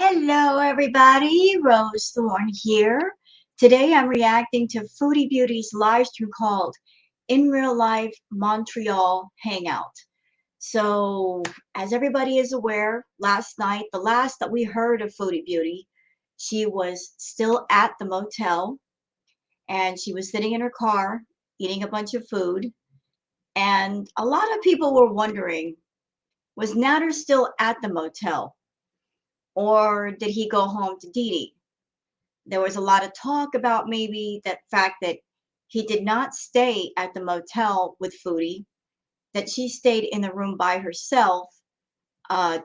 Hello, everybody. Rose Thorn here. Today I'm reacting to Foodie Beauty's live stream called In Real Life Montreal Hangout. So, as everybody is aware, last night, the last that we heard of Foodie Beauty, she was still at the motel and she was sitting in her car eating a bunch of food. And a lot of people were wondering, was Nadar still at the motel or did he go home to Dee Dee? There was a lot of talk about maybe that fact that he did not stay at the motel with Foodie, that she stayed in the room by herself,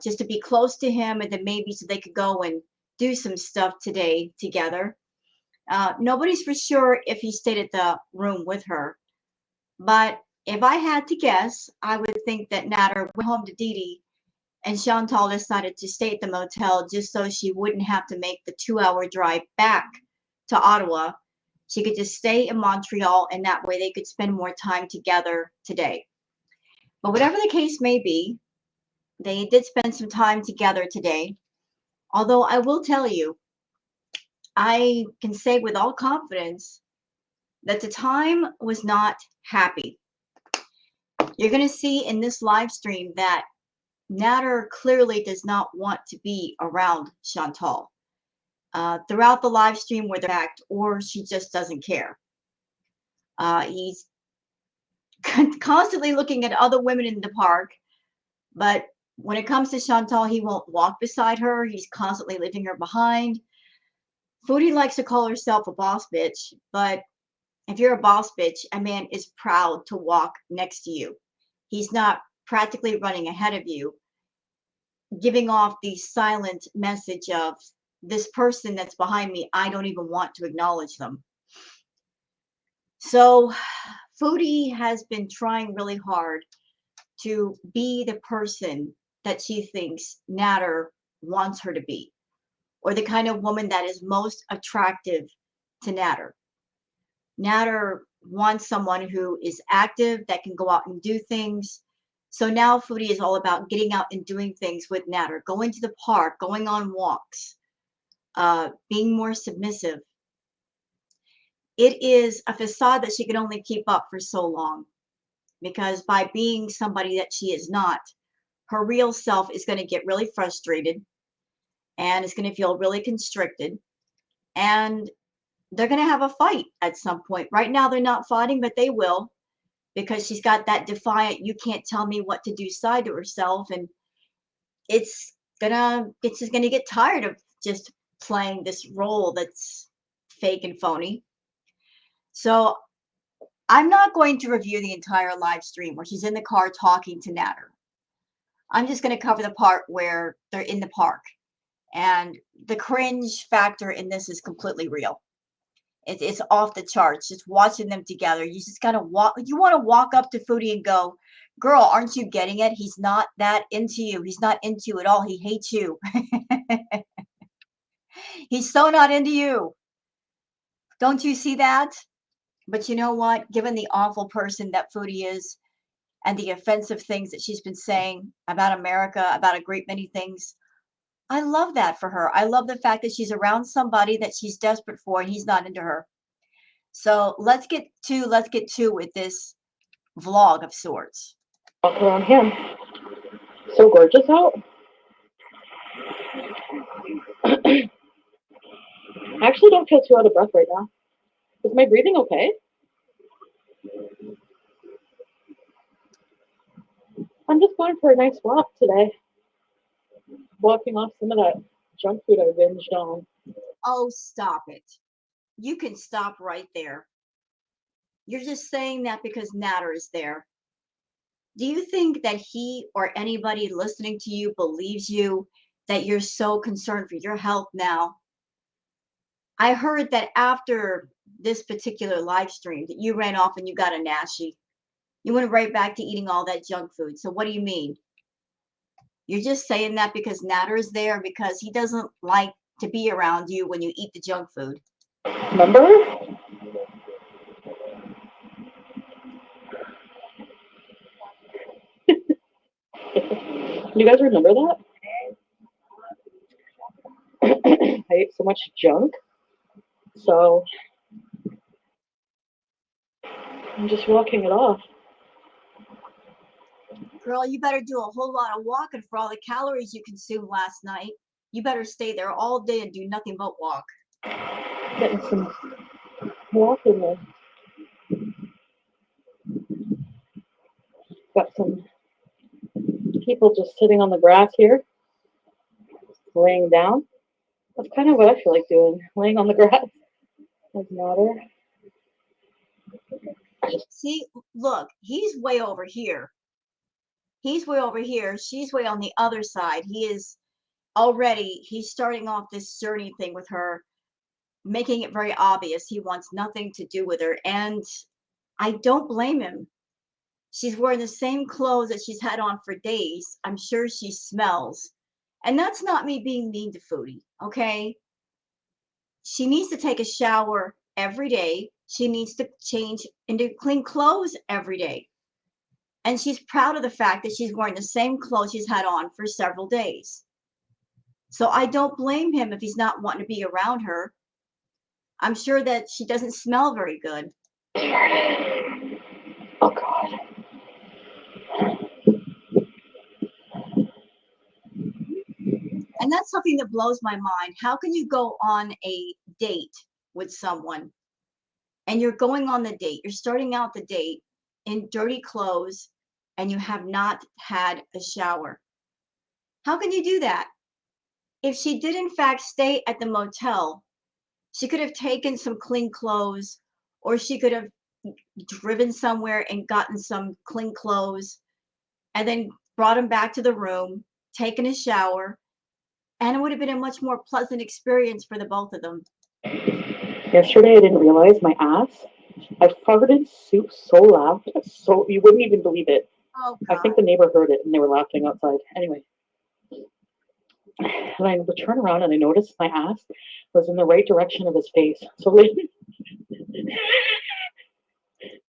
just to be close to him, and then maybe so they could go and do some stuff today together. Nobody's for sure if he stayed at the room with her, but if I had to guess, I would think that Nader went home to Dee Dee and Chantal decided to stay at the motel just so she wouldn't have to make the 2-hour drive back to Ottawa. She could just stay in Montreal, and that way they could spend more time together today. But whatever the case may be, they did spend some time together today. Although I will tell you, I can say with all confidence that the time was not happy. You're going to see in this live stream that Nader clearly does not want to be around Chantal. Throughout the live stream, whether fact or she just doesn't care. He's constantly looking at other women in the park, but when it comes to Chantal, he won't walk beside her. He's constantly leaving her behind. Foodie likes to call herself a boss bitch, but if you're a boss bitch, a man is proud to walk next to you. He's not practically running ahead of you, giving off the silent message of this person that's behind me, I don't even want to acknowledge them. So Foodie has been trying really hard to be the person that she thinks Nader wants her to be, or the kind of woman that is most attractive to Nader. Nader wants someone who is active, that can go out and do things. So now Foodie is all about getting out and doing things with Nader, going to the park, going on walks, being more submissive. It is a facade that she can only keep up for so long, because by being somebody that she is not, her real self is going to get really frustrated and is going to feel really constricted, and they're going to have a fight at some point. Right now they're not fighting, but they will, because she's got that defiant, you can't tell me what to do side to herself, and it's just gonna get tired of just playing this role that's fake and phony. So I'm not going to review the entire live stream where she's in the car talking to Nader. I'm just going to cover the part where they're in the park, and the cringe factor in this is completely real. It's off the charts. Just watching them together, you just gotta walk. You want to walk up to Foodie and go, "Girl, aren't you getting it? He's not that into you. He's not into you at all. He hates you. He's so not into you. Don't you see that?" But you know what? Given the awful person that Foodie is and the offensive things that she's been saying about America, about a great many things, I love that for her. I love the fact that she's around somebody that she's desperate for and he's not into her. So let's get to with this vlog of sorts. Walk around him. So gorgeous out. I actually don't feel too out of breath right now. Is my breathing okay? I'm just going for a nice walk today. Walking off some of that junk food I binged on. Oh, stop it. You can stop right there. You're just saying that because Nader is there. Do you think that he or anybody listening to you believes you, that you're so concerned for your health now? I heard that after this particular live stream that you ran off and you got a Nashi. You went right back to eating all that junk food. So what do you mean? You're just saying that because Nader is there, because he doesn't like to be around you when you eat the junk food. Remember? You guys remember that? so much junk. So I'm just walking it off. Girl, you better do a whole lot of walking for all the calories you consumed last night. You better stay there all day and do nothing but walk. Getting some walking there. Got some people just sitting on the grass here, laying down. That's kind of what I feel like doing, laying on the grass. Like Nadar. See, look, he's way over here. He's way over here. She's way on the other side. He's starting off this journey thing with her, making it very obvious he wants nothing to do with her. And I don't blame him. She's wearing the same clothes that she's had on for days. I'm sure she smells. And that's not me being mean to Foodie, okay? She needs to take a shower every day. She needs to change into clean clothes every day. And she's proud of the fact that she's wearing the same clothes she's had on for several days. So I don't blame him if he's not wanting to be around her. I'm sure that she doesn't smell very good. Oh, God. And that's something that blows my mind. How can you go on a date with someone and you're going on the date, you're starting out the date in dirty clothes and you have not had a shower? How can you do that? If she did in fact stay at the motel, she could have taken some clean clothes, or she could have driven somewhere and gotten some clean clothes and then brought them back to the room, taken a shower, and it would have been a much more pleasant experience for the both of them. Yesterday, I didn't realize my ass. I farted soup so loud, so you wouldn't even believe it. Oh, I think the neighbor heard it and they were laughing outside. Anyway, and I would turn around and I noticed my ass was in the right direction of his face. So like,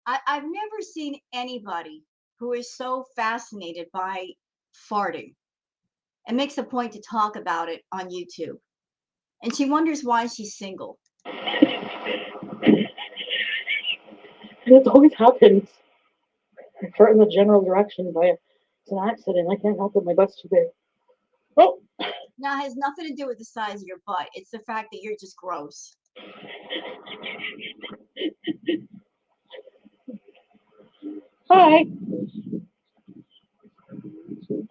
I've never seen anybody who is so fascinated by farting and makes a point to talk about it on YouTube. And she wonders why she's single. it always happens. I fart in the general direction by it's an accident. I can't help it. My butt's too big. Oh. Now, it has nothing to do with the size of your butt. It's the fact that you're just gross. Hi.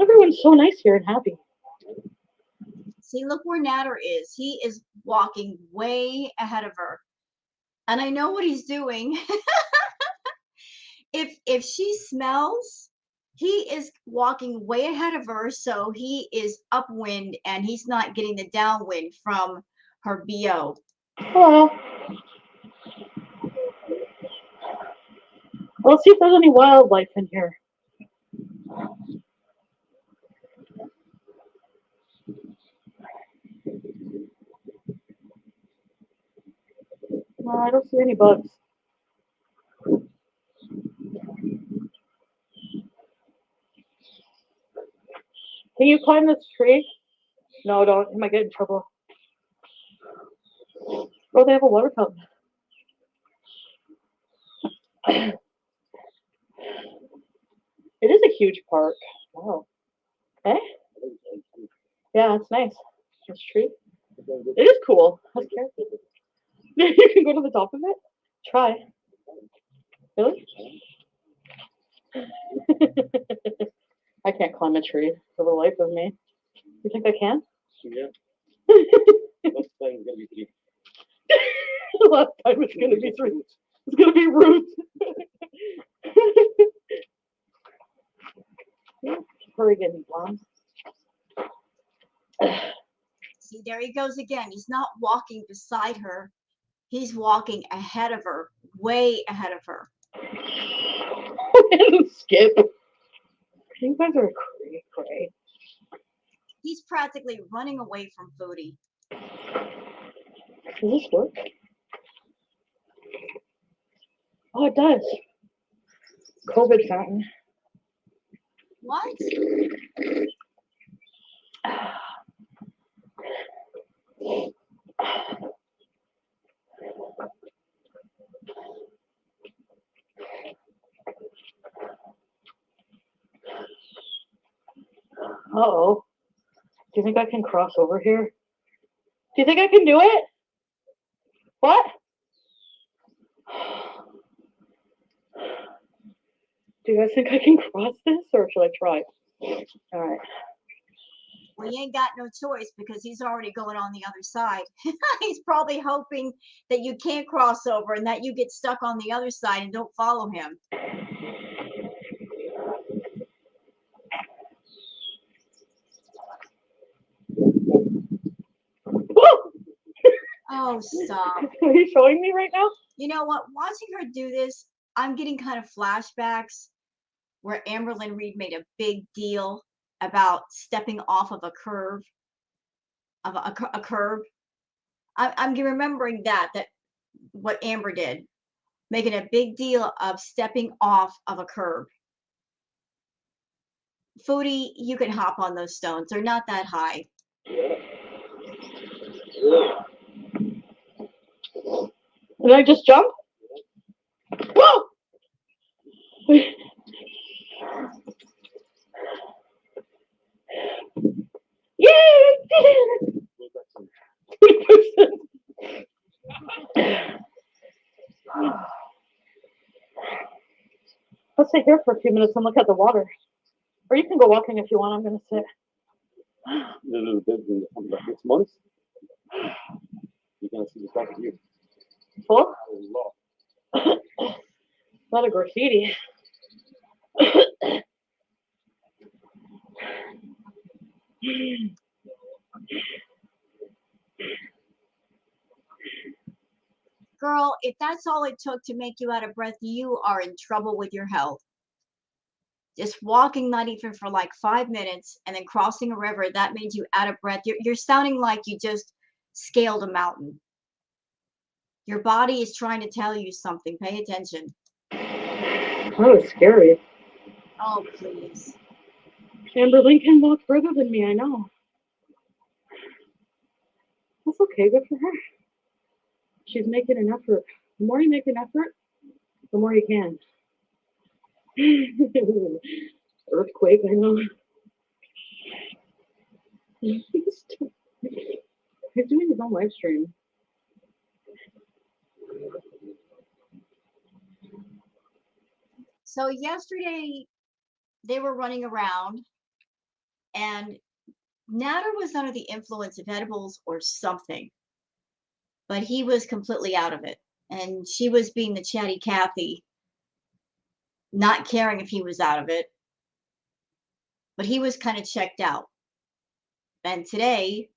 Everyone's so nice here and happy. See, look where Nadar is. He is walking way ahead of her. And I know what he's doing. If she smells, he is walking way ahead of her, so he is upwind and he's not getting the downwind from her BO. Hello. Well, let's see if there's any wildlife in here. No, I don't see any bugs. Can you climb this tree? No, don't. You might get in trouble. Oh, they have a water fountain. It is a huge park. Wow. Eh? Yeah, it's nice. This tree. It is cool. Let's try it. You can go to the top of it? Try. Really? I can't climb a tree for the life of me. You think I can? Yeah. Last time it's gonna be 3. The last time it's gonna be 3. It's gonna be roots. Hurry again, Blonde. See, there he goes again. He's not walking beside her. He's walking ahead of her, way ahead of her. Skip. You guys are cray. He's practically running away from Foodie. Does this work? Oh, it does. COVID fountain. What? Uh-oh. Do you think I can cross over here? Do you think I can do it? What? Do you guys think I can cross this, or should I try? All right. Well, you ain't got no choice because he's already going on the other side. He's probably hoping that you can't cross over and that you get stuck on the other side and don't follow him. Oh, stop. Are you showing me right now? You know what? Watching her do this, I'm getting kind of flashbacks where Amberlynn Reed made a big deal about stepping off of a curve, of a curb. I'm remembering that what Amber did, making a big deal of stepping off of a curb. Foodie, you can hop on those stones. They're not that high. Did I just jump? Whoa! Yay! Let's sit here for a few minutes and look at the water. Or you can go walking if you want. I'm going to sit. It's moist. You can see the stuff here. Full? A lot of graffiti. Girl, if that's all it took to make you out of breath, you are in trouble with your health. Just walking, not even for like 5 minutes, and then crossing a river, that made you out of breath. You're sounding like you just scaled a mountain. Your body is trying to tell you something. Pay attention. That was scary. Oh, please. Amberlynn can walk further than me, I know. That's okay, good for her. She's making an effort. The more you make an effort, the more you can. Earthquake, I know. He's doing his own live stream. So yesterday they were running around and Nadar was under the influence of edibles or something, but he was completely out of it. And she was being the chatty Cathy, not caring if he was out of it, but he was kind of checked out. And today,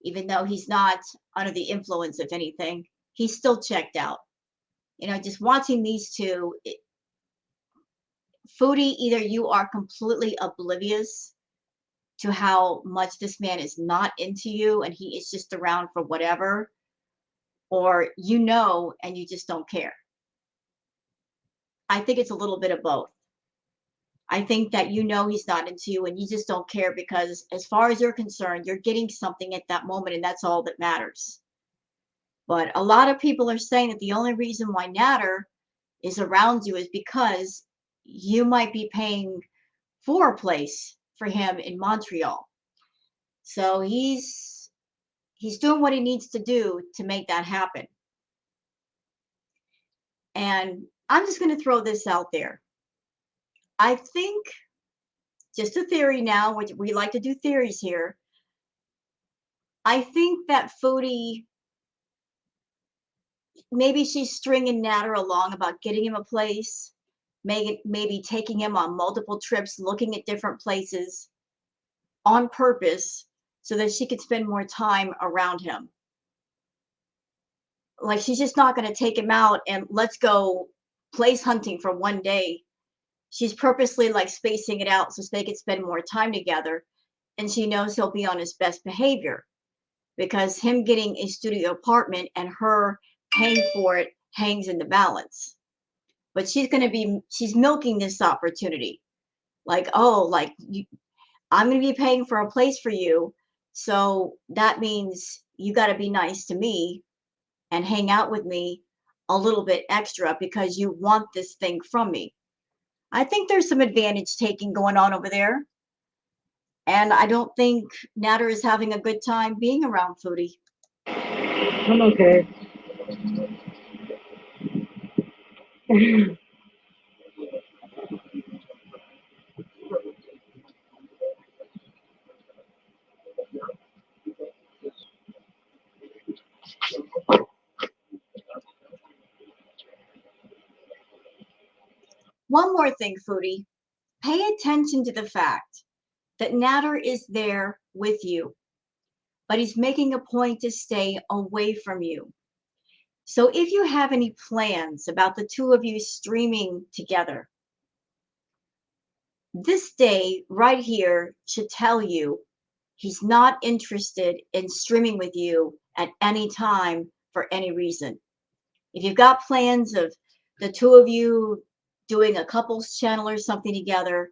even though he's not under the influence of anything, he's still checked out. You know, just watching these two, Foodie, either you are completely oblivious to how much this man is not into you and he is just around for whatever, or you know and you just don't care. I think it's a little bit of both. I think that you know he's not into you and you just don't care because as far as you're concerned, you're getting something at that moment and that's all that matters. But a lot of people are saying that the only reason why Nadar is around you is because you might be paying for a place for him in Montreal. So he's doing what he needs to do to make that happen. And I'm just going to throw this out there. I think, just a theory now, which we like to do theories here. I think that Foodie, maybe she's stringing Nadar along about getting him a place, maybe taking him on multiple trips, looking at different places on purpose so that she could spend more time around him. Like she's just not going to take him out and let's go place hunting for one day. She's purposely like spacing it out so they could spend more time together. And she knows he'll be on his best behavior because him getting a studio apartment and her paying for it hangs in the balance. But she's milking this opportunity. Like, oh, like I'm going to be paying for a place for you. So that means you got to be nice to me and hang out with me a little bit extra because you want this thing from me. I think there's some advantage taking going on over there. And I don't think Nadar is having a good time being around Foodie. I'm okay. One more thing, Foodie. Pay attention to the fact that Nadar is there with you, but he's making a point to stay away from you. So if you have any plans about the two of you streaming together, this day right here should tell you he's not interested in streaming with you at any time for any reason. If you've got plans of the two of you doing a couples channel or something together,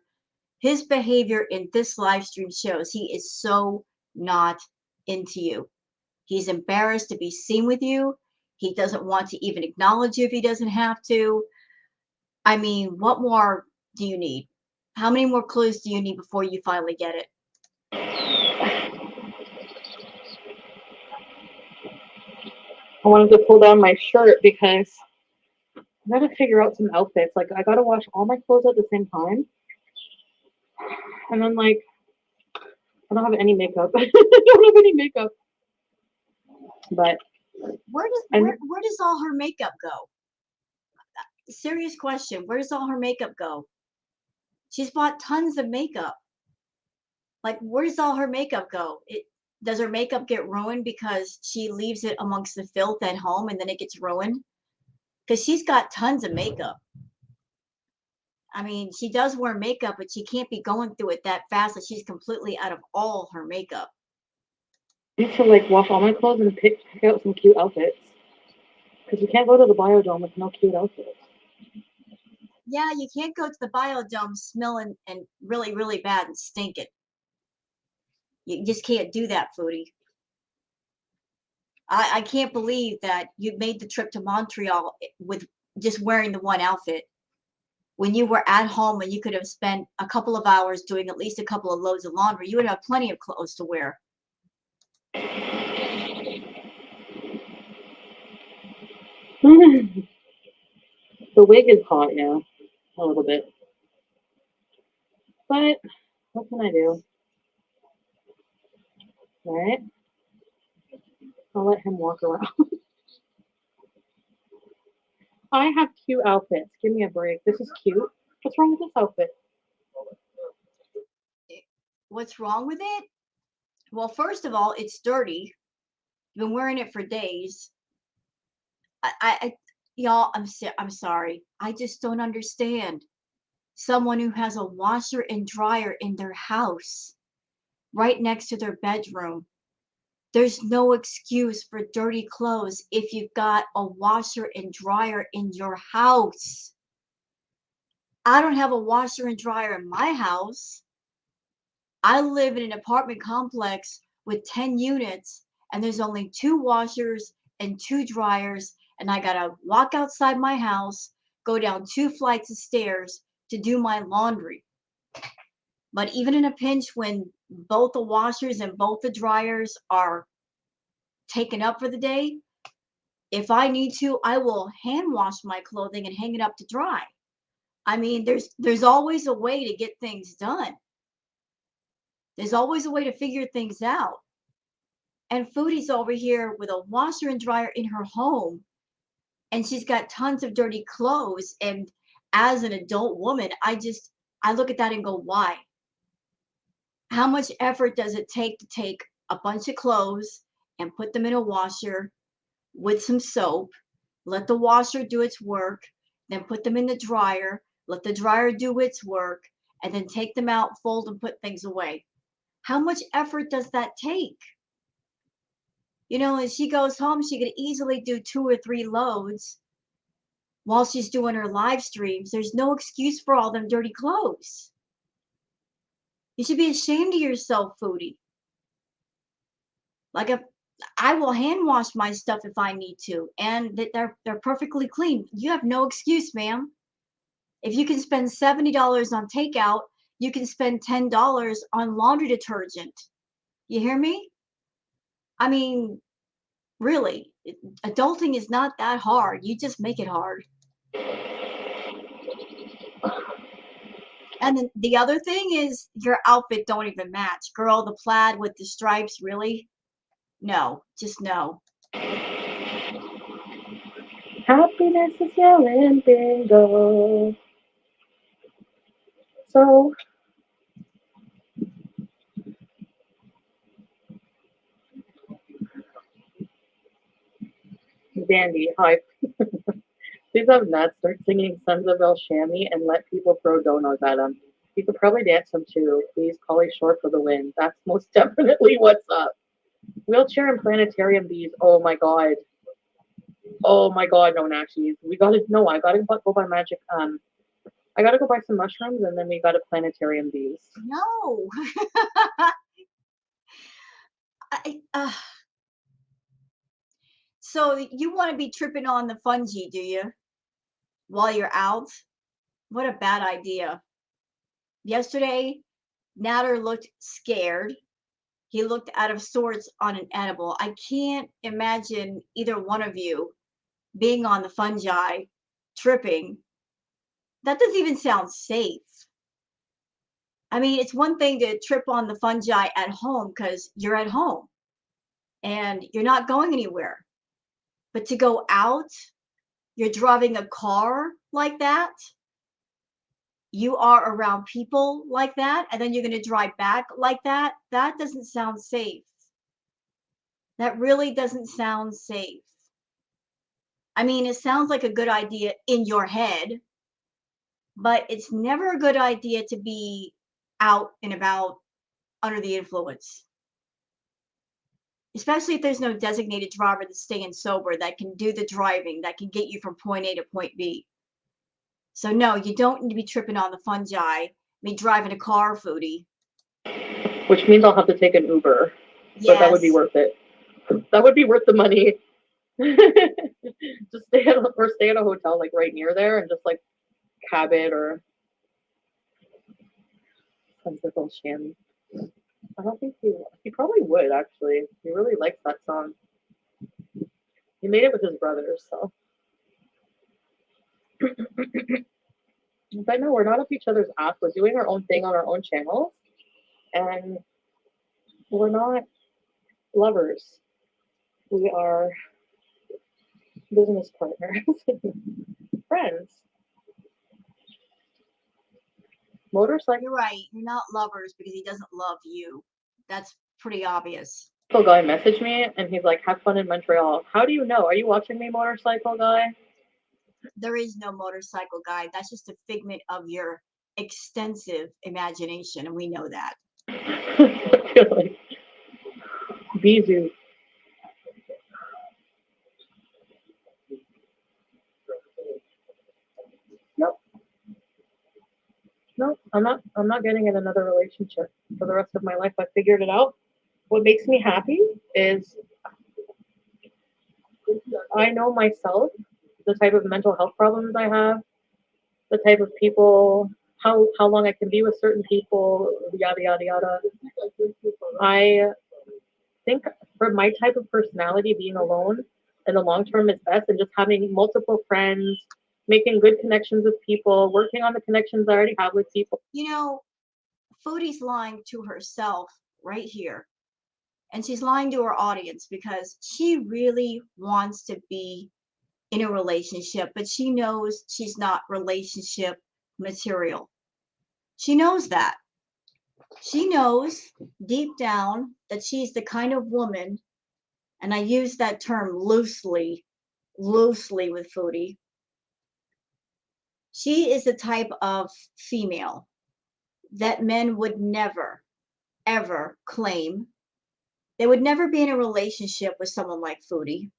his behavior in this live stream shows he is so not into you. He's embarrassed to be seen with you. He doesn't want to even acknowledge you if he doesn't have to. I mean, what more do you need? How many more clues do you need before you finally get it? I wanted to pull down my shirt because I gotta figure out some outfits. Like, I gotta wash all my clothes at the same time. And then, like, I don't have any makeup. I don't have any makeup. But Where does all her makeup go? Serious question. Where does all her makeup go? She's bought tons of makeup. Like, where does all her makeup go? Does her makeup get ruined because she leaves it amongst the filth at home and then it gets ruined? Because she's got tons of makeup. I mean, she does wear makeup, but she can't be going through it that fast that she's completely out of all her makeup. I need to, like, wash all my clothes and pick out some cute outfits. Because you can't go to the biodome with no cute outfits. Yeah, you can't go to the biodome smelling and really, really bad and stinking. You just can't do that, Foodie. I can't believe that you made the trip to Montreal with just wearing the one outfit when you were at home and you could have spent a couple of hours doing at least a couple of loads of laundry. You would have plenty of clothes to wear. The wig is hot, yeah. A little bit. But what can I do? Right? I'll let him walk around. I have cute outfits. Give me a break. This is cute. What's wrong with this outfit? What's wrong with it? Well, first of all, it's dirty. You've been wearing it for days. Y'all, I'm sorry. I just don't understand. Someone who has a washer and dryer in their house, right next to their bedroom. There's no excuse for dirty clothes if you've got a washer and dryer in your house. I don't have a washer and dryer in my house. I live in an apartment complex with 10 units, and there's only 2 washers and 2 dryers, and I gotta walk outside my house, go down 2 flights of stairs to do my laundry. But even in a pinch when both the washers and both the dryers are taken up for the day, if I need to, I will hand wash my clothing and hang it up to dry. I mean, there's always a way to get things done. There's always a way to figure things out. And Foodie's over here with a washer and dryer in her home, and she's got tons of dirty clothes. And as an adult woman, I look at that and go, why? How much effort does it take to take a bunch of clothes and put them in a washer with some soap, let the washer do its work, then put them in the dryer, let the dryer do its work, and then take them out, fold, and put things away? How much effort does that take? You know, as she goes home, she could easily do 2 or 3 loads while she's doing her live streams. There's no excuse for all them dirty clothes. You should be ashamed of yourself, Foodie. Like, if I will hand wash my stuff if I need to, and they're perfectly clean. You have no excuse, ma'am. If you can spend $70 on takeout you can spend $10 on laundry detergent. You hear me? I mean, really, adulting is not that hard. You just make it hard. And then the other thing is your outfit don't even match. Girl, the plaid with the stripes, really? No, just no. Happiness is yelling bingo. So, Dandy, hi. Please have Nat start singing Sons of El Shami and let people throw donuts at him. You could probably dance them too. Please, Polly Shore for the win. That's most definitely what's up. Wheelchair and planetarium bees. Oh my god. Oh my god, no, Natchies. We gotta, no, I gotta go buy magic. I gotta go buy some mushrooms and then we got a planetarium bees. No. So you want to be tripping on the fungi, do you? While you're out? What a bad idea. Yesterday, Nader looked scared. He looked out of sorts on an edible. I can't imagine either one of you being on the fungi, tripping. That doesn't even sound safe. I mean, it's one thing to trip on the fungi at home because you're at home and you're not going anywhere. But to go out, you're driving a car like that, you are around people like that, and then you're going to drive back like that. That doesn't sound safe. That really doesn't sound safe. I mean, it sounds like a good idea in your head, but it's never a good idea to be out and about under the influence. Especially if there's no designated driver that's staying sober that can do the driving, that can get you from point A to point B. So no, you don't need to be tripping on the fungi. Me driving a car, Foodie. Which means I'll have to take an Uber. Yes. But that would be worth it. That would be worth the money. Just stay at a hotel like right near there and just like cab it or something little sham. I don't think he probably would actually. He really likes that song. He made it with his brothers, so. But no, we're not up each other's ass. We're doing our own thing on our own channel, and we're not lovers. We are business partners, friends. Motorcycle You're right. You're not lovers because he doesn't love you. That's pretty obvious. guy messaged me and he's like, "Have fun in Montreal." How do you know? Are you watching me, motorcycle guy? There is no motorcycle guy. That's just a figment of your extensive imagination, and we know that. Like, Bijou. Nope. Nope. I'm not getting in another relationship for the rest of my life. I figured it out. What makes me happy is I know myself, the type of mental health problems I have, the type of people, how long I can be with certain people, yada yada yada. I think for my type of personality, being alone in the long term is best, and just having multiple friends, making good connections with people, working on the connections I already have with people. You know, Foodie's lying to herself right here. And she's lying to her audience because she really wants to be in a relationship, but she knows she's not relationship material. She knows that. She knows deep down that she's the kind of woman, and I use that term loosely with Foodie. She is the type of female that men would never, ever claim. They would never be in a relationship with someone like Foodie.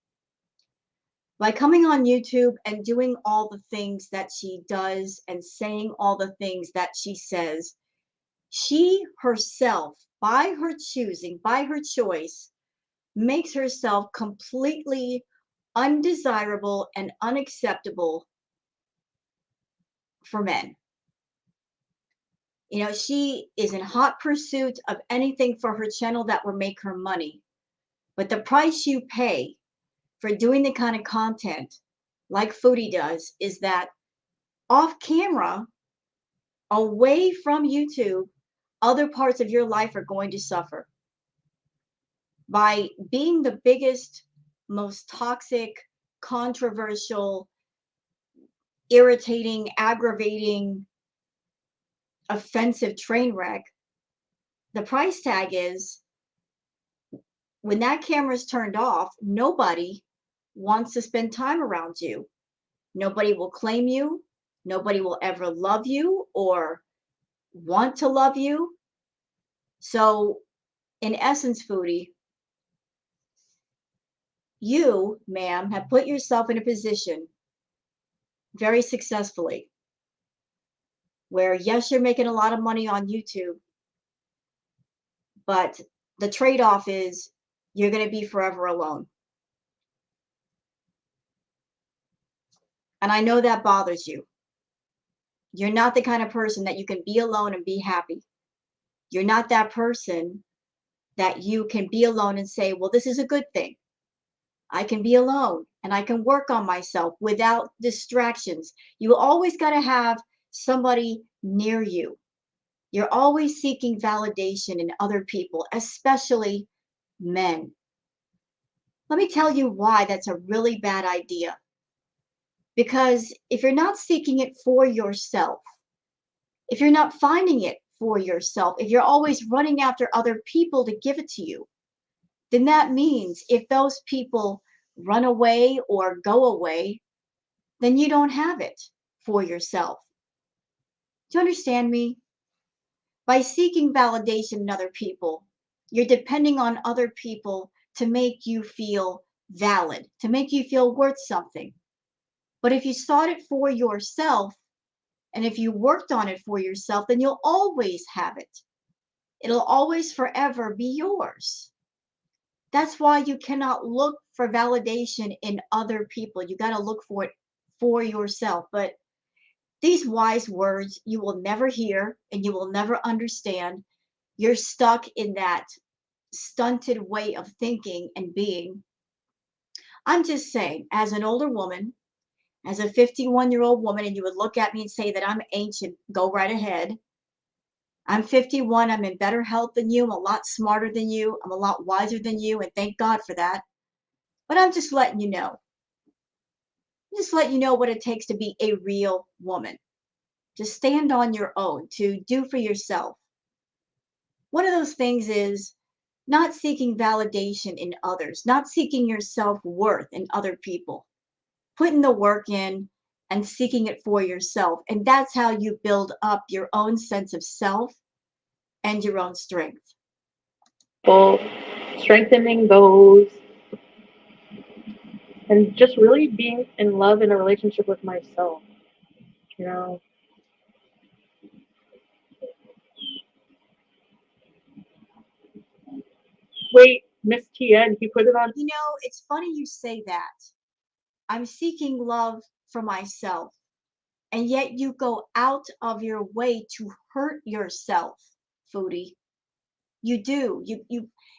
By coming on YouTube and doing all the things that she does and saying all the things that she says, she herself, by her choosing, by her choice, makes herself completely undesirable and unacceptable for men. You know, she is in hot pursuit of anything for her channel that will make her money. But the price you pay for doing the kind of content like Foodie does is that off camera, away from YouTube, other parts of your life are going to suffer. By being the biggest, most toxic, controversial, irritating, aggravating, offensive train wreck, the price tag is when that camera's turned off, nobody wants to spend time around you. Nobody will claim you. Nobody will ever love you or want to love you. So, in essence, Foodie, you, ma'am, have put yourself in a position very successfully where, yes, you're making a lot of money on YouTube, but the trade off is you're going to be forever alone. And I know that bothers you. You're not the kind of person that you can be alone and be happy. You're not that person that you can be alone and say, well, this is a good thing. I can be alone and I can work on myself without distractions. You always got to have somebody near you. You're always seeking validation in other people, especially men. Let me tell you why that's a really bad idea. Because if you're not seeking it for yourself, if you're not finding it for yourself, if you're always running after other people to give it to you, then that means if those people run away or go away, then you don't have it for yourself. Do you understand me? By seeking validation in other people, you're depending on other people to make you feel valid, to make you feel worth something. But if you sought it for yourself, and if you worked on it for yourself, then you'll always have it. It'll always forever be yours. That's why you cannot look for validation in other people. You got to look for it for yourself. But these wise words you will never hear and you will never understand. You're stuck in that stunted way of thinking and being. I'm just saying, as an older woman, as a 51-year-old woman, and you would look at me and say that I'm ancient, go right ahead. I'm 51. I'm in better health than you. I'm a lot smarter than you. I'm a lot wiser than you. And thank God for that. But I'm just letting you know. Just let you know what it takes to be a real woman. To stand on your own, to do for yourself. One of those things is not seeking validation in others, not seeking your self-worth in other people, putting the work in and seeking it for yourself. And that's how you build up your own sense of self and your own strength. Well, strengthening those and just really being in love in a relationship with myself. You know, wait, Miss TN, he put it on. You know, it's funny you say that. I'm seeking love for myself. And yet you go out of your way to hurt yourself, Foodie. You do.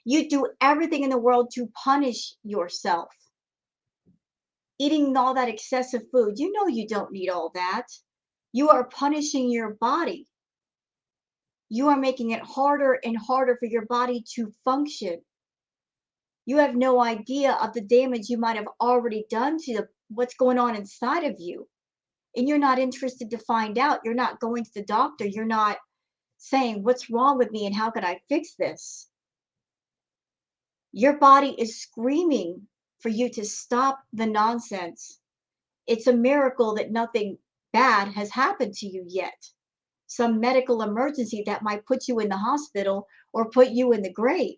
You do everything in the world to punish yourself. Eating all that excessive food, you know you don't need all that. You are punishing your body. You are making it harder and harder for your body to function. You have no idea of the damage you might have already done to what's going on inside of you. And you're not interested to find out. You're not going to the doctor. You're not saying, what's wrong with me and how could I fix this? Your body is screaming for you to stop the nonsense. It's a miracle that nothing bad has happened to you yet. Some medical emergency that might put you in the hospital or put you in the grave.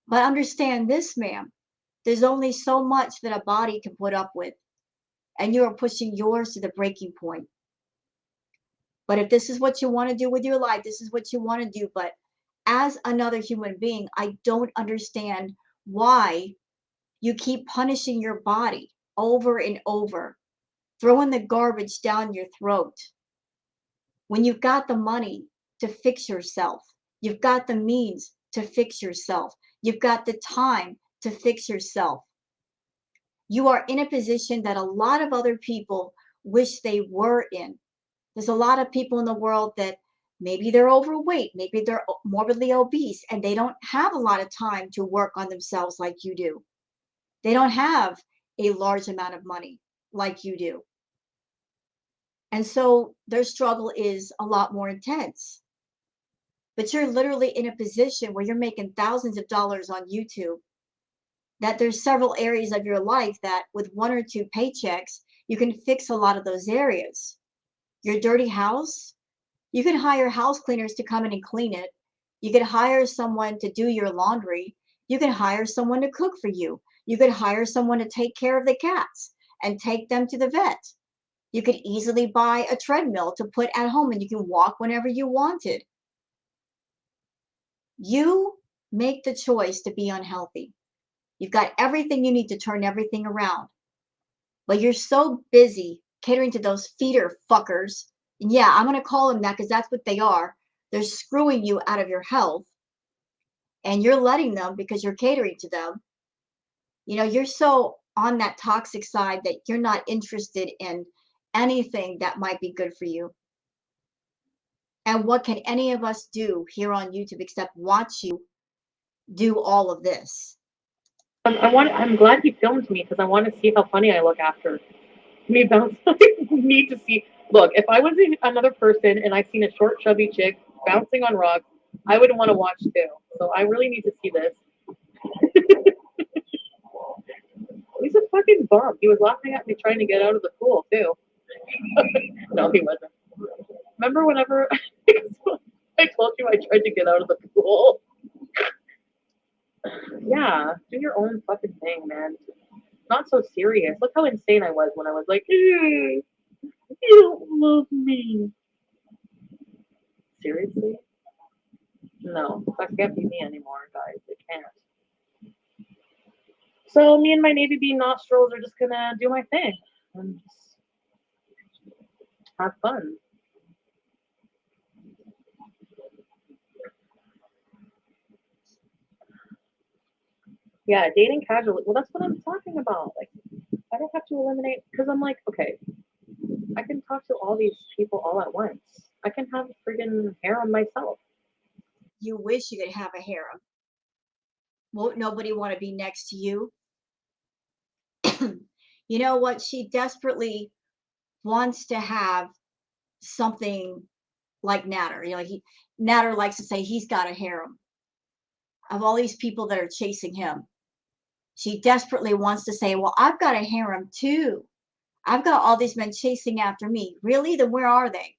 But understand this, ma'am. There's only so much that a body can put up with, and you are pushing yours to the breaking point. But if this is what you want to do with your life, this is what you want to do. But as another human being, I don't understand why you keep punishing your body over and over, throwing the garbage down your throat. when you've got the money to fix yourself, you've got the means to fix yourself, you've got the time to fix yourself. You are in a position that a lot of other people wish they were in. There's a lot of people in the world that maybe they're overweight, maybe they're morbidly obese, and they don't have a lot of time to work on themselves like you do. They don't have a large amount of money like you do. And so their struggle is a lot more intense. But you're literally in a position where you're making thousands of dollars on YouTube, that there's several areas of your life that with one or two paychecks, you can fix a lot of those areas. Your dirty house, you can hire house cleaners to come in and clean it. You could hire someone to do your laundry. You can hire someone to cook for you. You could hire someone to take care of the cats and take them to the vet. You could easily buy a treadmill to put at home and you can walk whenever you wanted. You make the choice to be unhealthy. You've got everything you need to turn everything around. But you're so busy catering to those feeder fuckers. And yeah, I'm going to call them that because that's what they are. They're screwing you out of your health. And you're letting them because you're catering to them. You know, you're so on that toxic side that you're not interested in anything that might be good for you. And what can any of us do here on YouTube except watch you do all of this? I'm glad he filmed me because I want to see how funny I look after me bounce. I need to see. Look, if I was another person and I'd seen a short, chubby chick bouncing on rocks, I wouldn't want to watch too. So I really need to see this. He's a fucking bum. He was laughing at me trying to get out of the pool too. No, he wasn't. Remember whenever I told you I tried to get out of the pool? Yeah, do your own fucking thing, man. Not so serious. Look how insane I was when I was like, you don't love me. Seriously? No, that can't be me anymore, guys. It can't. So me and my navy bean nostrils are just gonna do my thing and just have fun. Yeah, dating casually. Well, that's what I'm talking about. Like, I don't have to eliminate because I'm like, okay, I can talk to all these people all at once. I can have a friggin' harem myself. You wish you could have a harem. Won't nobody want to be next to you? You know what? She desperately wants to have something like Natter. You know, like Natter likes to say he's got a harem of all these people that are chasing him. She desperately wants to say, well, I've got a harem too. I've got all these men chasing after me. Really? Then where are they?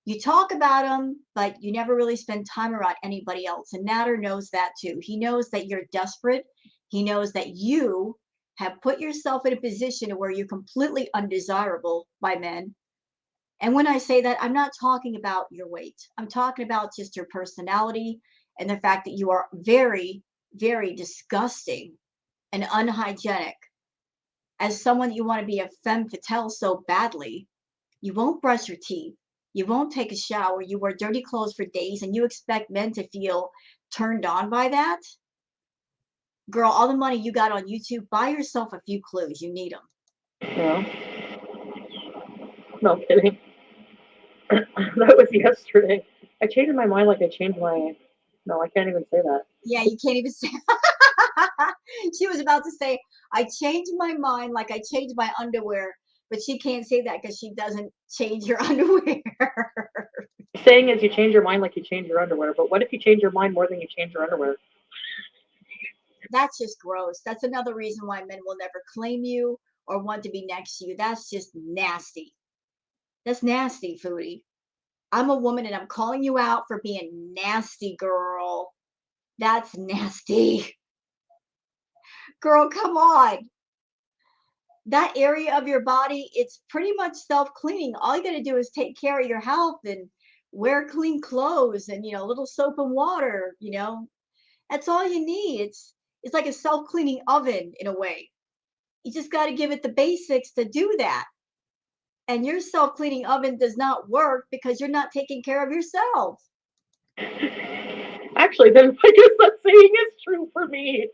You talk about them, but you never really spend time around anybody else. And Natter knows that too. He knows that you're desperate. He knows that you have put yourself in a position where you're completely undesirable by men. And when I say that, I'm not talking about your weight. I'm talking about just your personality and the fact that you are very, very disgusting and unhygienic. As someone that you want to be a femme fatale so badly, you won't brush your teeth. You won't take a shower. You wear dirty clothes for days and you expect men to feel turned on by that? Girl, all the money you got on YouTube, buy yourself a few clues. You need them. Yeah. No kidding. That was yesterday. I changed my mind like I changed my. No, I can't even say that. Yeah, you can't even say. She was about to say, I changed my mind like I changed my underwear, but she can't say that because she doesn't change her underwear. Saying is you change your mind like you change your underwear, but what if you change your mind more than you change your underwear? That's just gross. That's another reason why men will never claim you or want to be next to you. That's just nasty. That's nasty, Foodie. I'm a woman and I'm calling you out for being nasty, girl. That's nasty. Girl, come on. That area of your body, it's pretty much self-cleaning. All you got to do is take care of your health and wear clean clothes and, a little soap and water. That's all you need. It's like a self-cleaning oven in a way. You just got to give it the basics to do that. And your self-cleaning oven does not work because you're not taking care of yourself. Actually, then I guess that saying is true for me.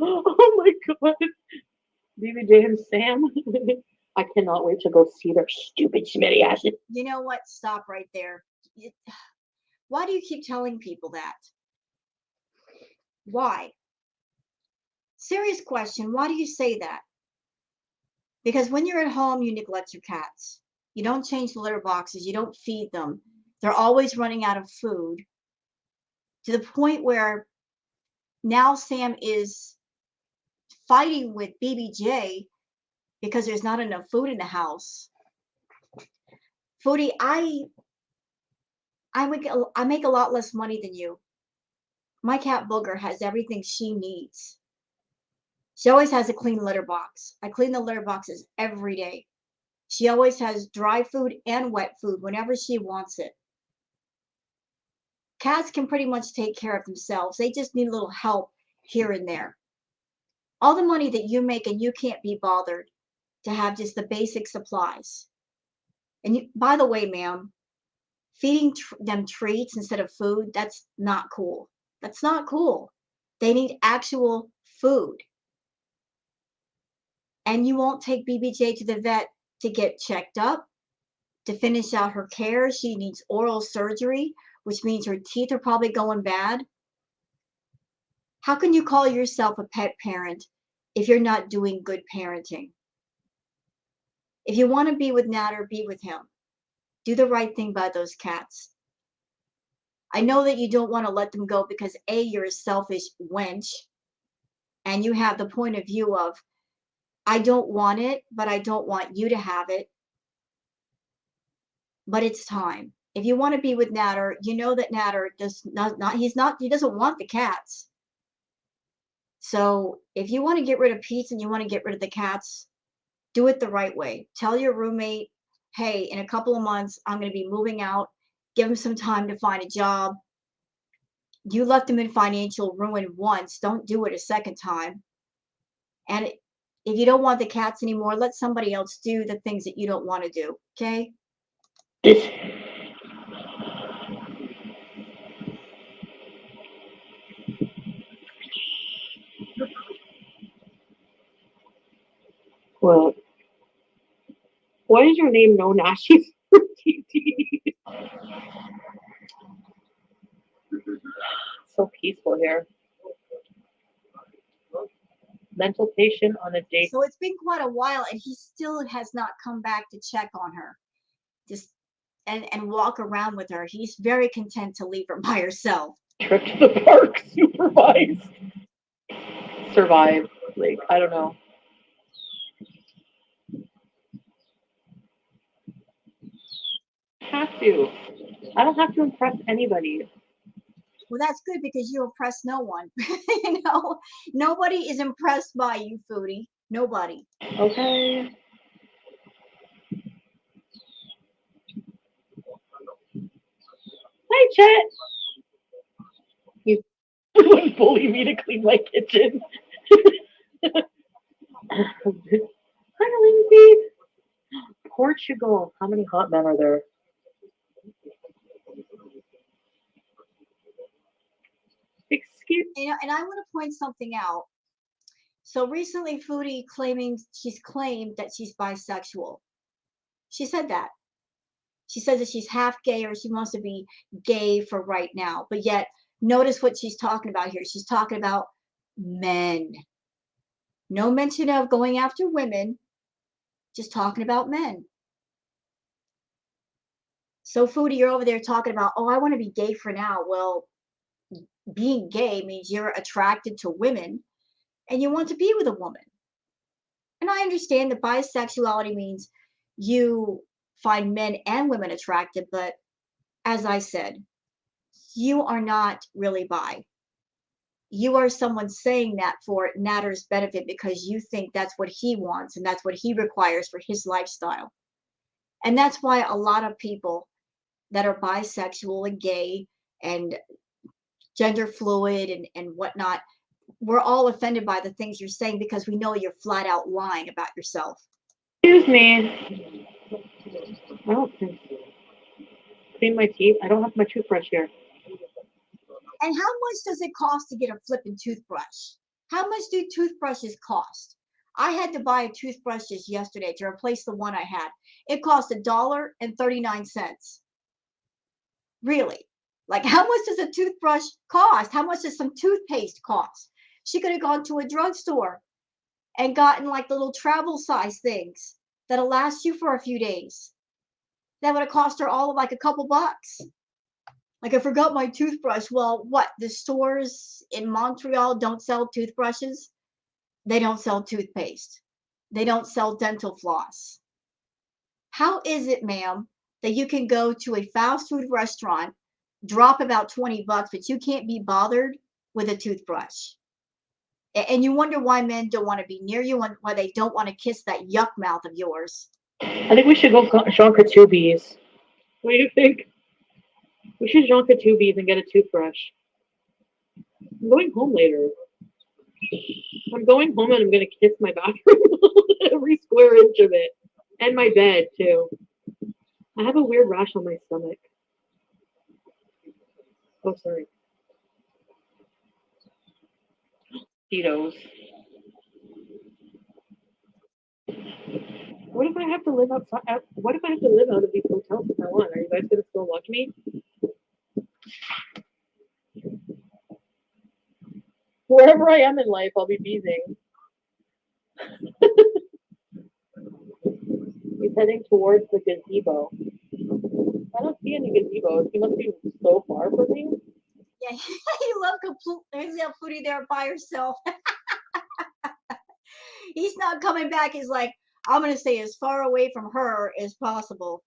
Oh my god. BBJ and Sam. I cannot wait to go see their stupid Smitty asses. You know what? Stop right there. Why do you keep telling people that? Why? Serious question. Why do you say that? Because when you're at home, you neglect your cats. You don't change the litter boxes. You don't feed them. They're always running out of food to the point where now Sam is fighting with BBJ because there's not enough food in the house. Foodie, I make a lot less money than you. My cat Booger has everything she needs. She always has a clean litter box. I clean the litter boxes every day. She always has dry food and wet food whenever she wants it. Cats can pretty much take care of themselves. They just need a little help here and there. All the money that you make and you can't be bothered to have just the basic supplies. And you, by the way, ma'am, feeding them treats instead of food, that's not cool. That's not cool. They need actual food. And you won't take BBJ to the vet to get checked up, to finish out her care. She needs oral surgery, which means her teeth are probably going bad. How can you call yourself a pet parent if you're not doing good parenting? If you want to be with Nadar, be with him. Do the right thing by those cats. I know that you don't want to let them go because A, you're a selfish wench, and you have the point of view of, I don't want it, but I don't want you to have it. But it's time. If you want to be with Nadar, you know that Nadar he doesn't want the cats. So if you want to get rid of Pete and you want to get rid of the cats, do it the right way. Tell your roommate, hey, in a couple of months, I'm going to be moving out. Give him some time to find a job. You left him in financial ruin once. Don't do it a second time. And if you don't want the cats anymore, let somebody else do the things that you don't want to do. Okay? What? Why is your name known as she's TT? So peaceful here. Mental patient on a date. So it's been quite a while, and he still has not come back to check on her, just and walk around with her. He's very content to leave her by herself. Trip to the park supervised. Survive. Like, I don't know. Have to. I don't have to impress anybody. Well, that's good because you impress no one. You know, nobody is impressed by you, Foodie. Nobody. Okay. Hi, Chet. You wouldn't bully me to clean my kitchen. Hi, Lindsay. Portugal. How many hot men are there? Excuse. You know, and I want to point something out. So recently, Foodie she's claimed that she's bisexual. She said that. She says that she's half gay or she wants to be gay for right now. But yet, notice what she's talking about here. She's talking about men. No mention of going after women, just talking about men. So, Foodie, you're over there talking about, oh, I want to be gay for now. Well, being gay means you're attracted to women and you want to be with a woman. And I understand that bisexuality means you find men and women attractive, but as I said, you are not really bi. You are someone saying that for Nadar's benefit because you think that's what he wants and that's what he requires for his lifestyle. And that's why a lot of people that are bisexual and gay and gender fluid and whatnot, we're all offended by the things you're saying because we know you're flat out lying about yourself. Excuse me. I don't think so. Clean my teeth. I don't have my toothbrush here. And how much does it cost to get a flipping toothbrush? How much do toothbrushes cost? I had to buy a toothbrush just yesterday to replace the one I had. It cost $1.39. Really? Like, how much does a toothbrush cost? How much does some toothpaste cost? She could have gone to a drugstore and gotten like little travel size things that'll last you for a few days. That would have cost her all of like a couple bucks. Like, I forgot my toothbrush. Well, what? The stores in Montreal don't sell toothbrushes? They don't sell toothpaste. They don't sell dental floss. How is it, ma'am, that you can go to a fast food restaurant, drop about 20 bucks, but you can't be bothered with a toothbrush? And you wonder why men don't want to be near you and why they don't want to kiss that yuck mouth of yours. I think we should go Jean Coutube's. What do you think? We should Jean Coutube's and get a toothbrush. I'm going home later. I'm going home and I'm gonna kiss my bathroom, every square inch of it, and my bed too. I have a weird rash on my stomach. Oh, sorry. Cheetos. What if I have to live outside? What if I have to live out of these hotels if I want? Are you guys gonna still watch me? Wherever I am in life, I'll be beezing. He's heading towards the gazebo. I don't see any gazebos. He must be so far from me. Yeah, you love Foodie there by herself. He's not coming back. He's like, I'm going to stay as far away from her as possible.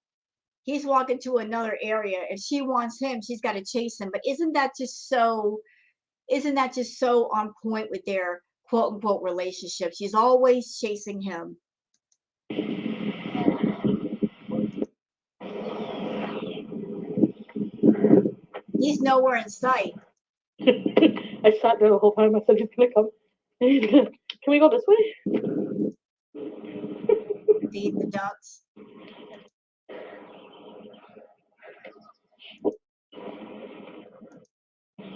He's walking to another area. If she wants him, she's got to chase him. But isn't that just so on point with their quote unquote relationship? She's always chasing him. He's nowhere in sight. I sat there the whole time. I said he's gonna come. Can we go this way? Feed the ducks.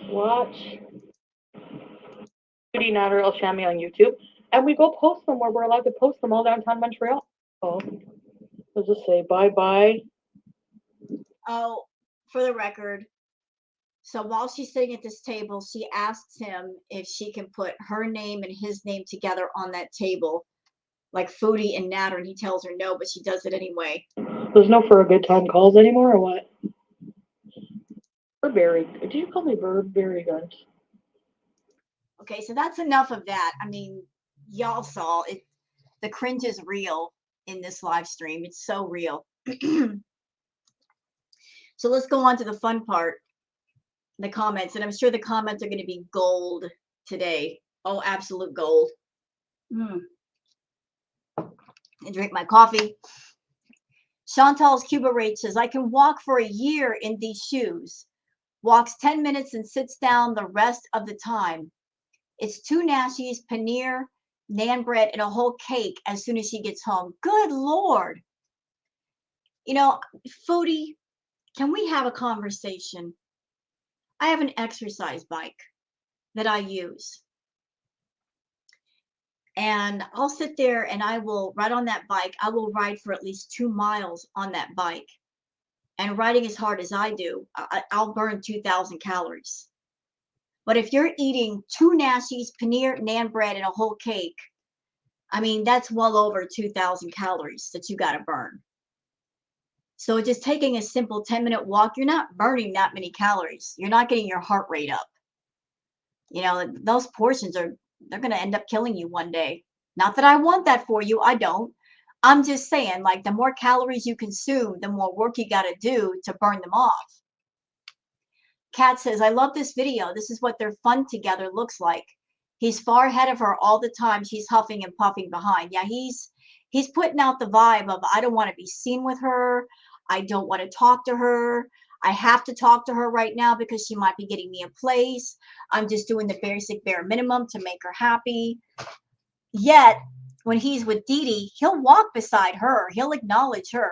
Watch Foodie Nadar El Shami on YouTube, and we go post them where we're allowed to post them all downtown Montreal. Oh, let's just say bye bye. Oh, for the record. So while she's sitting at this table, she asks him if she can put her name and his name together on that table, like Foodie and Natter, and he tells her no, but she does it anyway. There's no for a good time calls anymore, or what? Burberry. Did you call me Burberry Gunt? Okay, so that's enough of that. I mean, y'all saw it. The cringe is real in this live stream. It's so real. So let's go on to the fun part, the comments. And I'm sure the comments are going to be gold today. Oh, absolute gold. And drink my coffee. Chantal's Cuba Rate says, I can walk for a year in these shoes. Walks 10 minutes and sits down the rest of the time. It's 2 nashies, paneer, naan bread, and a whole cake as soon as she gets home. Good Lord. You know, Foodie, can we have a conversation? I have an exercise bike that I use. And I'll sit there and I will ride on that bike. I will ride for at least 2 miles on that bike. And riding as hard as I do, I'll burn 2,000 calories. But if you're eating 2 nashies, paneer, naan bread, and a whole cake, I mean, that's well over 2,000 calories that you got to burn. So just taking a simple 10-minute walk, you're not burning that many calories. You're not getting your heart rate up. You know, those portions they're going to end up killing you one day. Not that I want that for you. I don't. I'm just saying, like, the more calories you consume, the more work you got to do to burn them off. Kat says, I love this video. This is what their fun together looks like. He's far ahead of her all the time. She's huffing and puffing behind. Yeah, he's putting out the vibe of, I don't want to be seen with her. I don't want to talk to her. I have to talk to her right now because she might be getting me a place. I'm just doing the basic bare minimum to make her happy. Yet, when he's with Dee Dee, he'll walk beside her. He'll acknowledge her.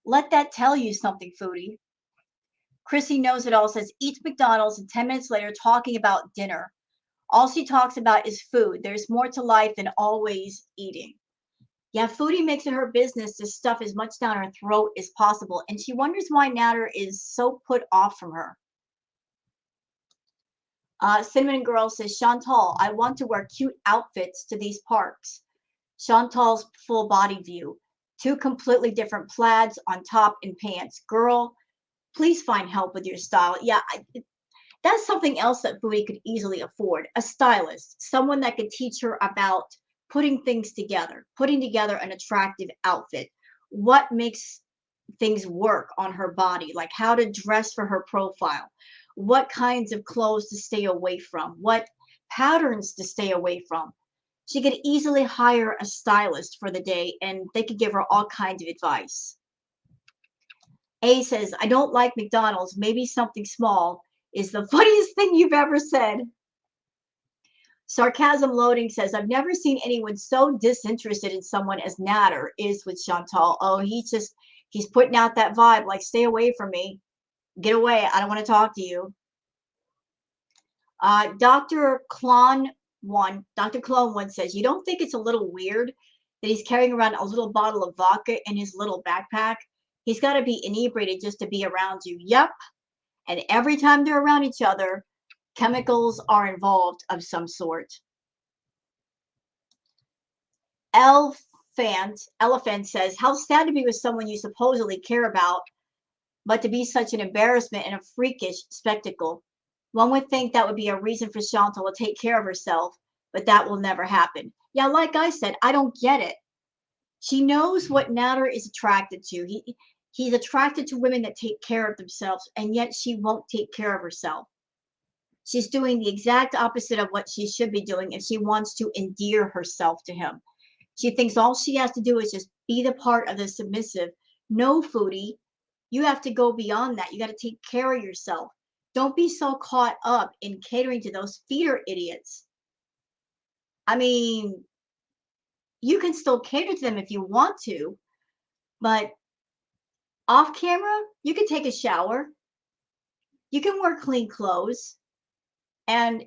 Let that tell you something, Foodie. Chrissy knows it all, says, eats McDonald's, and 10 minutes later talking about dinner. All she talks about is food. There's more to life than always eating. Yeah, Foodie makes it her business to stuff as much down her throat as possible, and she wonders why Nader is so put off from her. Cinnamon Girl says, Chantal, I want to wear cute outfits to these parks. Chantal's full body view. 2 completely different plaids on top and pants. Girl, please find help with your style. Yeah, that's something else that Foodie could easily afford. A stylist, someone that could teach her about putting things together, putting together an attractive outfit. What makes things work on her body, like how to dress for her profile, what kinds of clothes to stay away from, what patterns to stay away from. She could easily hire a stylist for the day and they could give her all kinds of advice. A says, I don't like McDonald's. Maybe something small is the funniest thing you've ever said. Sarcasm Loading says, I've never seen anyone so disinterested in someone as Nader is with Chantal. Oh, he's putting out that vibe, like, stay away from me. Get away. I don't want to talk to you. Dr. Clone One says, you don't think it's a little weird that he's carrying around a little bottle of vodka in his little backpack? He's got to be inebriated just to be around you. Yep. And every time they're around each other, chemicals are involved of some sort. Elephant says, how sad to be with someone you supposedly care about, but to be such an embarrassment and a freakish spectacle. One would think that would be a reason for Chantal to take care of herself, but that will never happen. Yeah, like I said, I don't get it. She knows what Nader is attracted to. He's attracted to women that take care of themselves, and yet she won't take care of herself. She's doing the exact opposite of what she should be doing if she wants to endear herself to him. She thinks all she has to do is just be the part of the submissive. No, Foodie, you have to go beyond that. You got to take care of yourself. Don't be so caught up in catering to those feeder idiots. I mean, you can still cater to them if you want to, but off camera, you can take a shower. You can wear clean clothes. And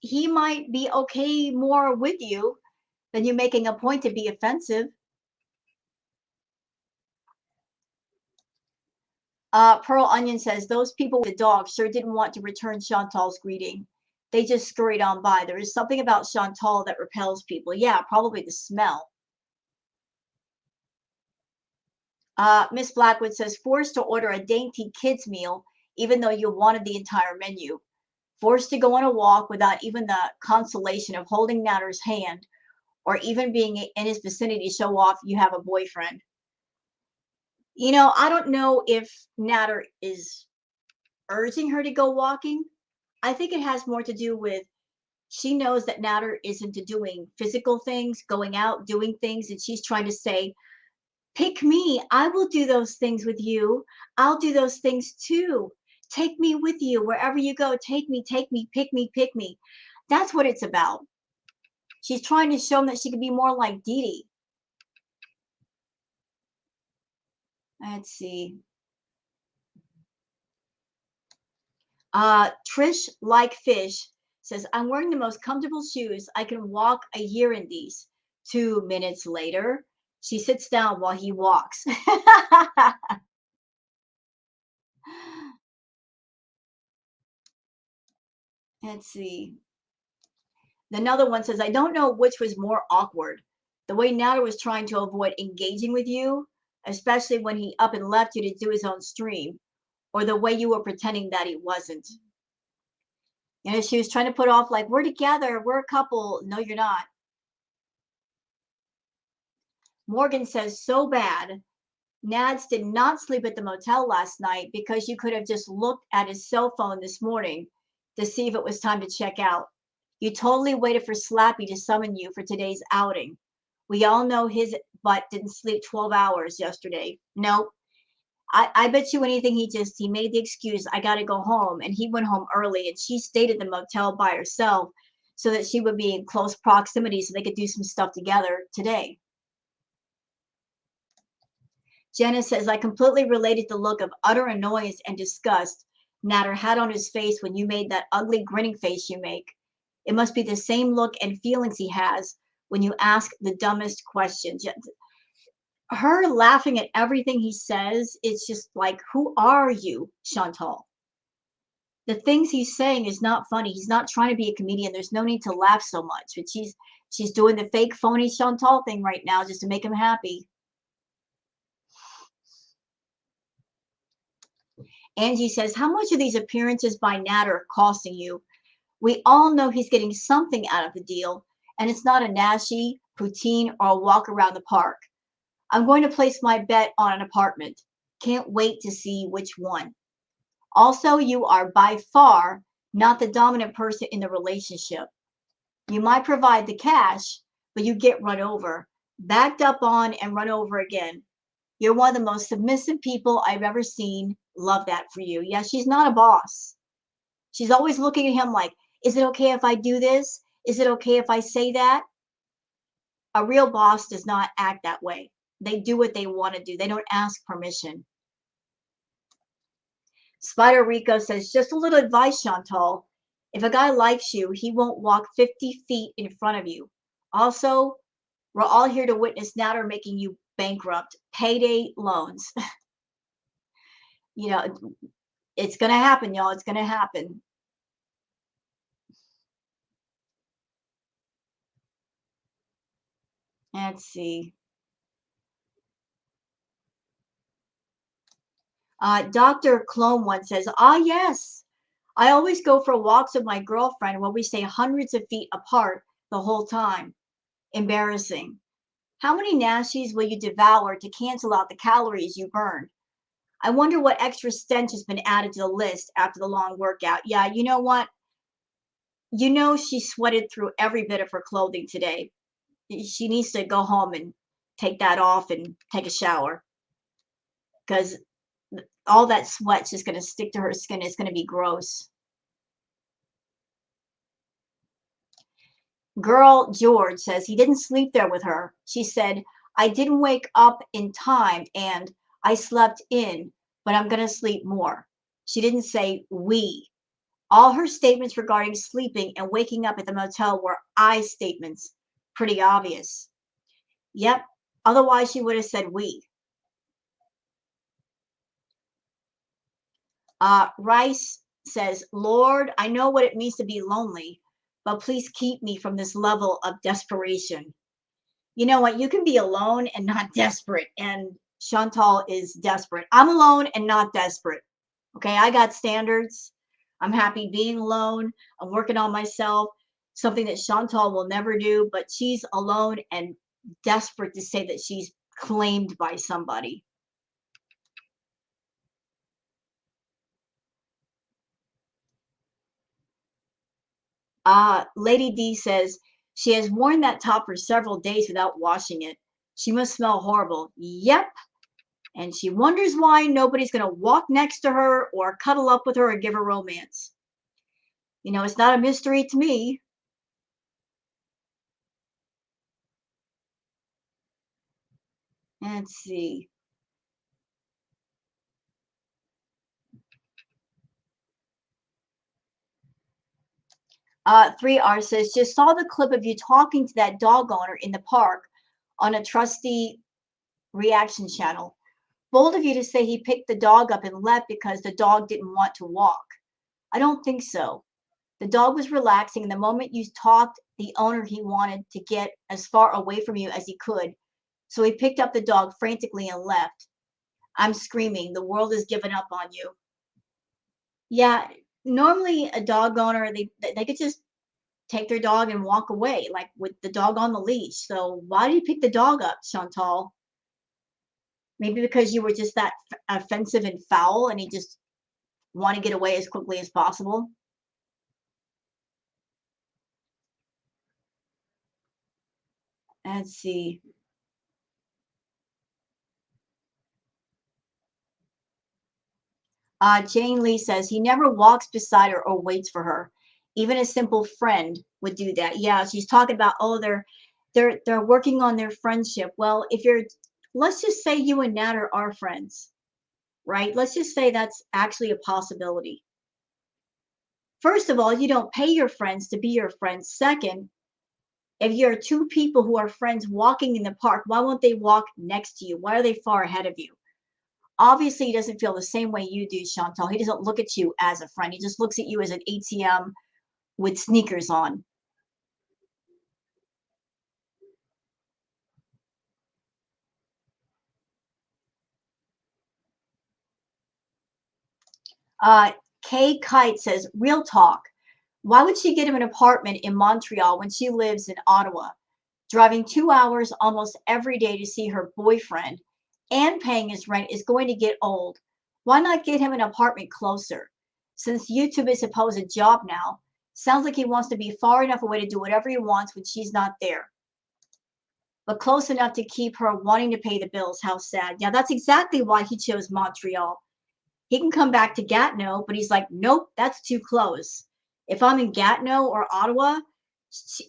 he might be okay more with you than you making a point to be offensive. Pearl Onion says, those people with the dog sure didn't want to return Chantal's greeting. They just scurried on by. There is something about Chantal that repels people. Yeah, probably the smell. Miss Blackwood says, forced to order a dainty kids meal, even though you wanted the entire menu. Forced to go on a walk without even the consolation of holding Nader's hand, or even being in his vicinity to show off you have a boyfriend. You know, I don't know if Nader is urging her to go walking. I think it has more to do with she knows that Nader is into doing physical things, going out, doing things, and she's trying to say, pick me. I will do those things with you. I'll do those things too. Take me with you wherever you go. Take me, pick me, pick me. That's what it's about. She's trying to show him that she could be more like Dee Dee. Let's see. Trish Like Fish says, I'm wearing the most comfortable shoes. I can walk a year in these. 2 minutes later, she sits down while he walks. Let's see. Another one says, I don't know which was more awkward. The way Nader was trying to avoid engaging with you, especially when he up and left you to do his own stream, or the way you were pretending that he wasn't. You know, she was trying to put off like, we're together, we're a couple. No, you're not. Morgan says, so bad. Nads did not sleep at the motel last night because you could have just looked at his cell phone this morning to see if it was time to check out. You totally waited for Slappy to summon you for today's outing. We all know his butt didn't sleep 12 hours yesterday. Nope. I bet you anything he made the excuse, I got to go home. And he went home early and she stayed at the motel by herself so that she would be in close proximity so they could do some stuff together today. Jenna says, I completely related the look of utter annoyance and disgust Natter had on his face when you made that ugly grinning face you make. It must be the same look and feelings he has when you ask the dumbest questions. Her laughing at everything he says, it's just like, who are you, Chantal? The things he's saying is not funny. He's not trying to be a comedian. There's no need to laugh so much. But she's doing the fake phony Chantal thing right now just to make him happy. Angie says, how much are these appearances by Natter costing you? We all know he's getting something out of the deal, and it's not a Nashi, poutine, or a walk around the park. I'm going to place my bet on an apartment. Can't wait to see which one. Also, you are by far not the dominant person in the relationship. You might provide the cash, but you get run over, backed up on, and run over again. You're one of the most submissive people I've ever seen. Love that for you. Yeah, she's not a boss. She's always looking at him like, is it okay if I do this? Is it okay if I say that? A real boss does not act that way. They do what they want to do. They don't ask permission. Spider Rico says, just a little advice, Chantal. If a guy likes you, he won't walk 50 feet in front of you. Also, we're all here to witness Natter making you bankrupt. Payday loans. You know, it's going to happen, y'all. It's going to happen. Let's see. Dr. Clone one says, yes. I always go for walks with my girlfriend where we stay hundreds of feet apart the whole time. Embarrassing. How many nasties will you devour to cancel out the calories you burn? I wonder what extra stench has been added to the list after the long workout. Yeah, you know what? You know she sweated through every bit of her clothing today. She needs to go home and take that off and take a shower because all that sweat's just going to stick to her skin. It's going to be gross. Girl George says he didn't sleep there with her. She said, I didn't wake up in time and I slept in, but I'm going to sleep more. She didn't say we. All her statements regarding sleeping and waking up at the motel were I statements. Pretty obvious. Yep. Otherwise, she would have said we. Rice says, Lord, I know what it means to be lonely, but please keep me from this level of desperation. You know what? You can be alone and not desperate. And Chantal is desperate. I'm alone and not desperate. Okay. I got standards. I'm happy being alone. I'm working on myself. Something that Chantal will never do, but she's alone and desperate to say that she's claimed by somebody. Lady D says she has worn that top for several days without washing it. She must smell horrible. Yep. And she wonders why nobody's going to walk next to her or cuddle up with her or give her romance. You know, it's not a mystery to me. Let's see. Three R says, just saw the clip of you talking to that dog owner in the park on a trusty reaction channel. Bold of you to say he picked the dog up and left because the dog didn't want to walk. I don't think so. The dog was relaxing, and the moment you talked, the owner he wanted to get as far away from you as he could. So he picked up the dog frantically and left. I'm screaming. The world has given up on you. Yeah, normally a dog owner, they could just take their dog and walk away, like with the dog on the leash. So why did you pick the dog up, Chantal? Maybe because you were just that offensive and foul and he just want to get away as quickly as possible. Let's see. Jane Lee says he never walks beside her or waits for her. Even a simple friend would do that. Yeah, she's talking about, oh, they're working on their friendship. Well, if you're, let's just say you and Nadar are friends, right? Let's just say that's actually a possibility. First of all, you don't pay your friends to be your friends. Second, if you're two people who are friends walking in the park, why won't they walk next to you? Why are they far ahead of you? Obviously, he doesn't feel the same way you do, Chantal. He doesn't look at you as a friend. He just looks at you as an ATM with sneakers on. Kay Kite says, real talk. Why would she get him an apartment in Montreal when she lives in Ottawa, driving 2 hours almost every day to see her boyfriend and paying his rent is going to get old? Why not get him an apartment closer? Since YouTube is supposed a job now, sounds like he wants to be far enough away to do whatever he wants when she's not there, but close enough to keep her wanting to pay the bills. How sad. Yeah, that's exactly why he chose Montreal. He can come back to Gatineau, but he's like, nope, that's too close. If I'm in Gatineau or Ottawa,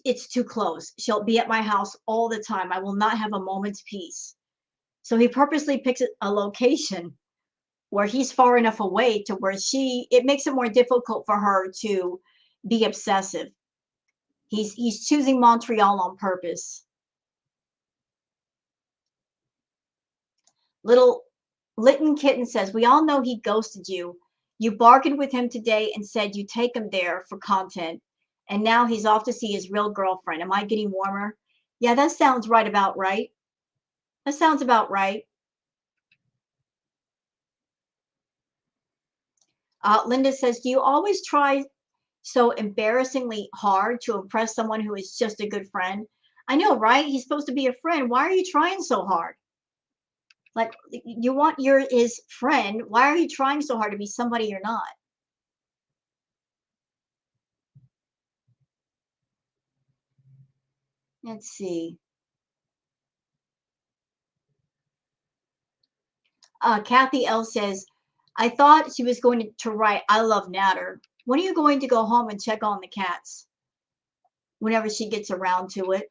it's too close. She'll be at my house all the time. I will not have a moment's peace. So he purposely picks a location where he's far enough away to where it makes it more difficult for her to be obsessive. He's choosing Montreal on purpose. Little Litton Kitten says, we all know he ghosted you. You bargained with him today and said you take him there for content. And now he's off to see his real girlfriend. Am I getting warmer? Yeah, that sounds right about right. That sounds about right. Linda says, do you always try so embarrassingly hard to impress someone who is just a good friend? I know, right? He's supposed to be a friend. Why are you trying so hard? Like, you want his friend. Why are you trying so hard to be somebody you're not? Let's see. Kathy L says, I thought she was going to write, I love Natter. When are you going to go home and check on the cats? Whenever she gets around to it.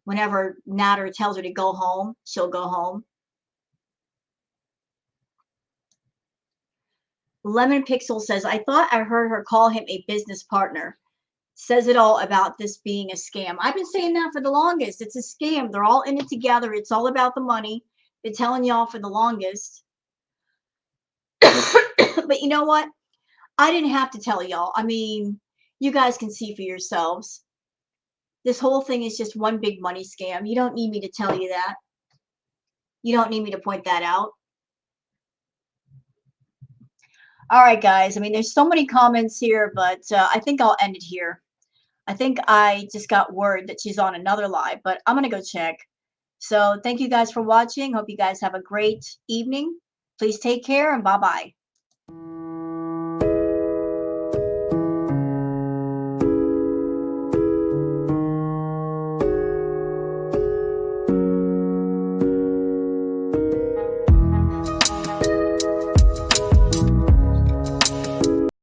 Whenever Natter tells her to go home, she'll go home. Lemon Pixel says, I thought I heard her call him a business partner. Says it all about this being a scam. I've been saying that for the longest. It's a scam. They're all in it together. It's all about the money. Been telling y'all for the longest. But you know what? I didn't have to tell y'all. I mean, you guys can see for yourselves. This whole thing is just one big money scam. You don't need me to tell you that. You don't need me to point that out. All right, guys. I mean, there's so many comments here, but I think I'll end it here. I think I just got word that she's on another live, but I'm going to go check. So thank you guys for watching. Hope you guys have a great evening. Please take care and bye-bye.